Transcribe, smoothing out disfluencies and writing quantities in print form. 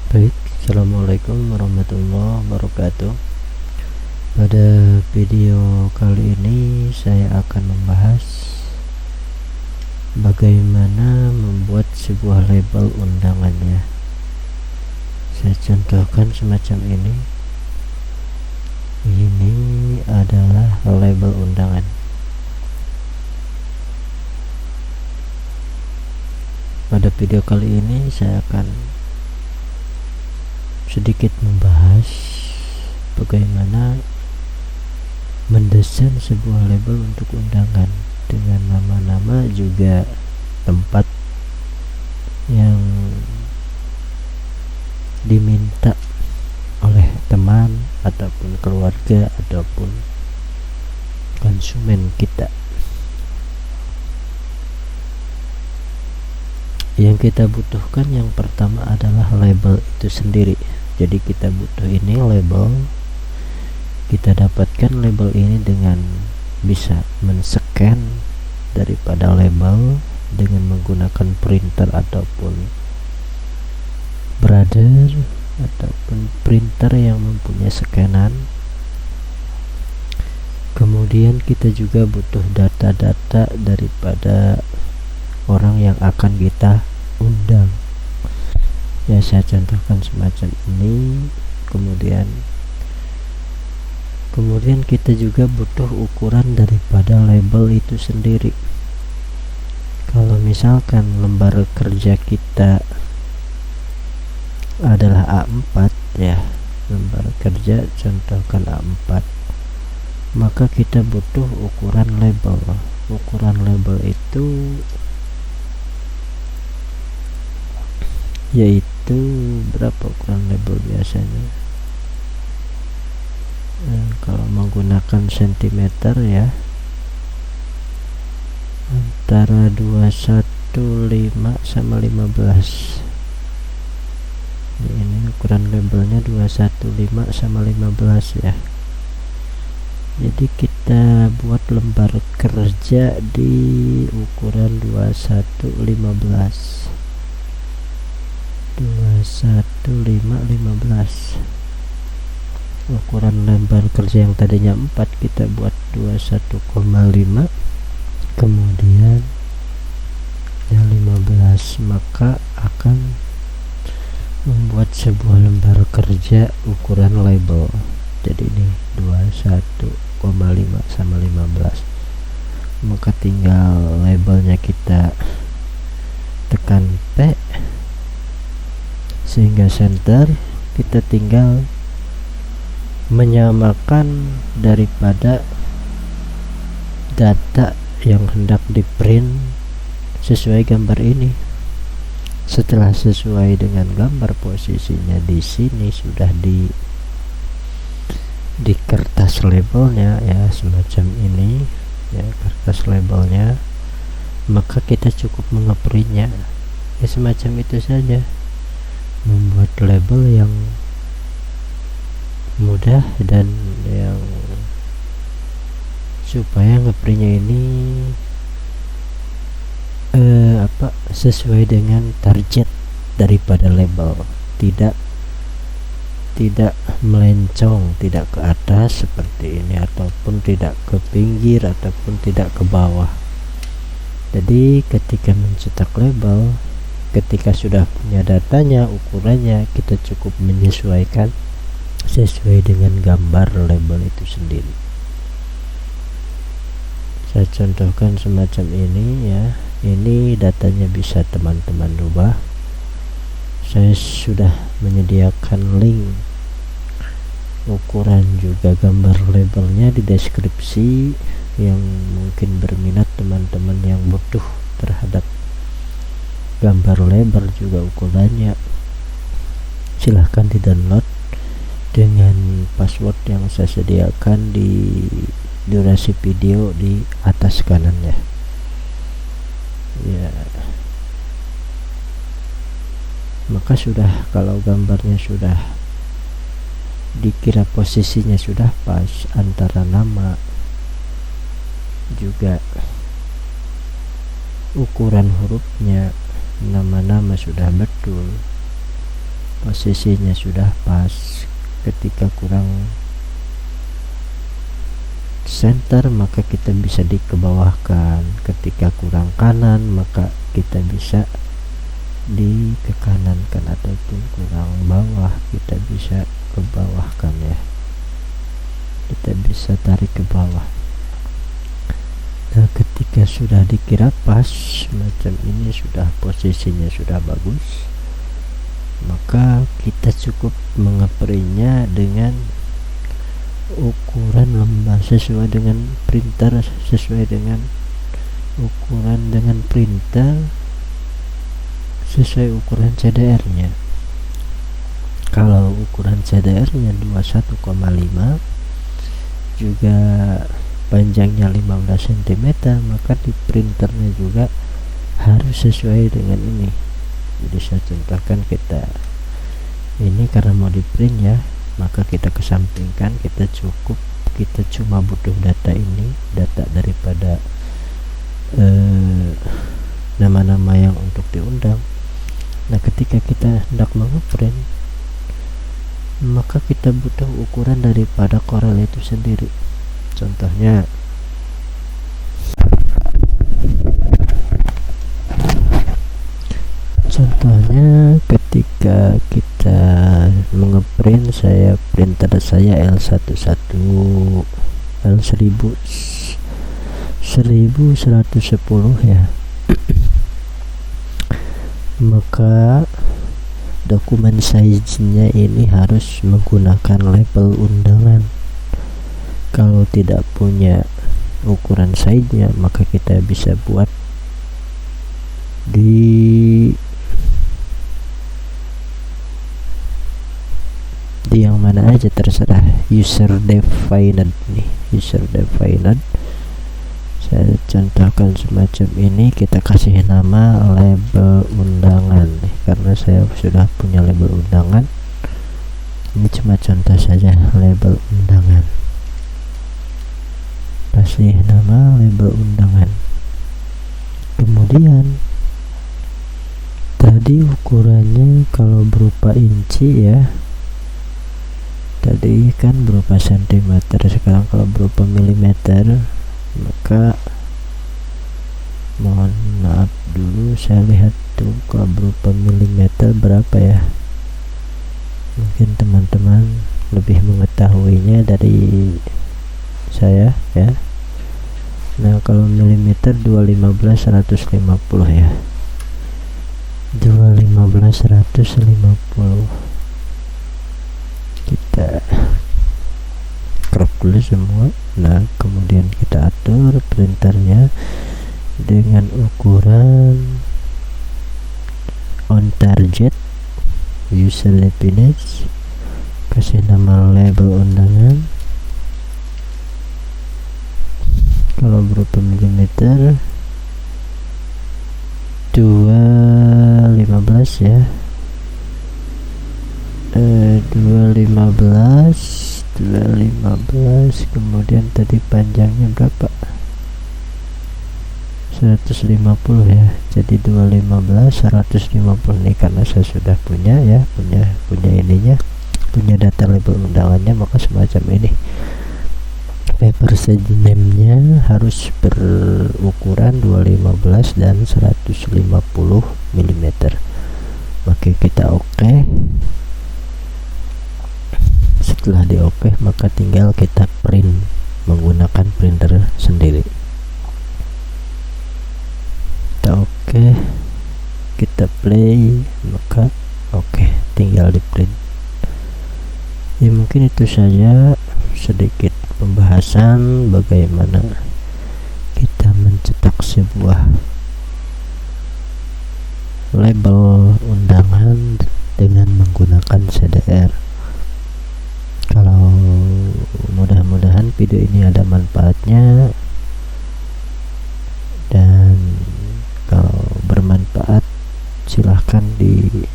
Baik, assalamualaikum warahmatullahi wabarakatuh. Pada video kali ini saya akan membahas bagaimana membuat sebuah label undangannya. Saya contohkan semacam ini. Ini adalah label undangan. Pada video kali ini saya akan sedikit membahas bagaimana mendesain sebuah label untuk undangan dengan nama-nama juga tempat yang diminta oleh teman ataupun keluarga ataupun konsumen kita. Yang kita butuhkan yang pertama adalah label itu sendiri. Jadi kita butuh ini label. Kita dapatkan label ini dengan bisa men-scan daripada label dengan menggunakan printer ataupun brother ataupun printer yang mempunyai scanan. Kemudian kita juga butuh data-data daripada orang yang akan kita undang. Ya, saya contohkan semacam ini. Kemudian kita juga butuh ukuran daripada label itu sendiri. Kalau misalkan lembar kerja kita adalah A4 ya, lembar kerja contohkan A4, maka kita butuh ukuran label. Ukuran label itu yaitu berapa ukuran label biasanya? Kalau menggunakan sentimeter ya, antara 215 sama 15. Ini ukuran labelnya 215 sama 15 ya. Jadi kita buat lembar kerja di ukuran 2115. 21515. Ukuran lembar kerja yang tadinya 4 kita buat 21,5, kemudian yang 15, maka akan membuat sebuah lembar kerja ukuran label. Jadi ini 21,5 sama 15, maka tinggal labelnya kita tekan P sehingga center. Kita tinggal menyamakan daripada data yang hendak di print sesuai gambar ini. Setelah sesuai dengan gambar, posisinya di sini sudah di kertas labelnya ya, semacam ini ya, kertas labelnya, maka kita cukup mengeprintnya ya, semacam itu saja. Membuat label yang mudah dan yang supaya ngeprintnya ini sesuai dengan target daripada label, tidak melencong, tidak ke atas seperti ini, ataupun tidak ke pinggir, ataupun tidak ke bawah. Jadi ketika mencetak label, ketika sudah punya datanya, ukurannya, kita cukup menyesuaikan sesuai dengan gambar label itu sendiri. Saya contohkan semacam ini ya. Ini datanya bisa teman-teman rubah. Saya sudah menyediakan link ukuran juga gambar labelnya di deskripsi. Yang mungkin berminat teman-teman yang butuh terhadap gambar label juga ukurannya, silahkan di download dengan password yang saya sediakan di durasi video di atas kanannya ya. Maka sudah, kalau gambarnya sudah dikira posisinya sudah pas antara nama juga ukuran hurufnya, nama-nama sudah betul, posisinya sudah pas. Ketika kurang center maka kita bisa dikebawahkan, ketika kurang kanan maka kita bisa dikekanankan, ataupun kurang bawah kita bisa ke bawahkan ya, kita bisa tarik ke bawah. Nah, ketika sudah dikira pas macam ini, sudah posisinya sudah bagus, maka kita cukup mengeprintnya dengan ukuran lembar sesuai dengan printer, sesuai dengan ukuran dengan printer, sesuai ukuran CDR nya. Kalau ukuran CDR nya 21,5 juga panjangnya 15 cm, maka di printernya juga harus sesuai dengan ini. Jadi saya contohkan, kita ini karena mau di print ya, maka kita kesampingkan, kita cuma butuh data ini, data daripada nama-nama yang untuk diundang. Nah, ketika kita hendak mengeprint, maka kita butuh ukuran daripada Corel itu sendiri. Contohnya ketika kita mengeprint, printer saya L1110 ya maka dokumen size-nya ini harus menggunakan label undangan. Kalau tidak punya ukuran size-nya, maka kita bisa buat di yang mana aja, terserah. User defined nih, user defined. Saya contohkan semacam ini, kita kasih nama label undangan nih, karena saya sudah punya label undangan. Ini cuma contoh saja, label undangan. Kasih nama label undangan. Kemudian tadi ukurannya kalau berupa inci ya, tadi kan berupa sentimeter, sekarang kalau berupa milimeter, maka mohon maaf dulu, saya lihat tuh kalau berupa milimeter berapa ya. Mungkin teman-teman lebih mengetahuinya dari saya ya. Nah, kalau milimeter 215 150 ya, 215 150. Kita crop dulu semua. Nah, kemudian kita atur printernya dengan ukuran on target, user defined, kasih nama label undangan. Kalau berupa milimeter 215 ya, 215, kemudian tadi panjangnya berapa, 150 ya, jadi 215 150 nih, karena saya sudah punya ya, punya ininya, punya data label undangannya, maka semacam ini. Paper size name-nya harus berukuran 215 dan 150 mm. Oke, kita oke. Setelah di oke, maka tinggal kita print menggunakan printer sendiri. Kita oke, kita play, maka oke, tinggal di print. Ya, mungkin itu saja sedikit pembahasan bagaimana kita mencetak sebuah label undangan dengan menggunakan CDR. Kalau mudah-mudahan video ini ada manfaatnya, dan kalau bermanfaat silahkan di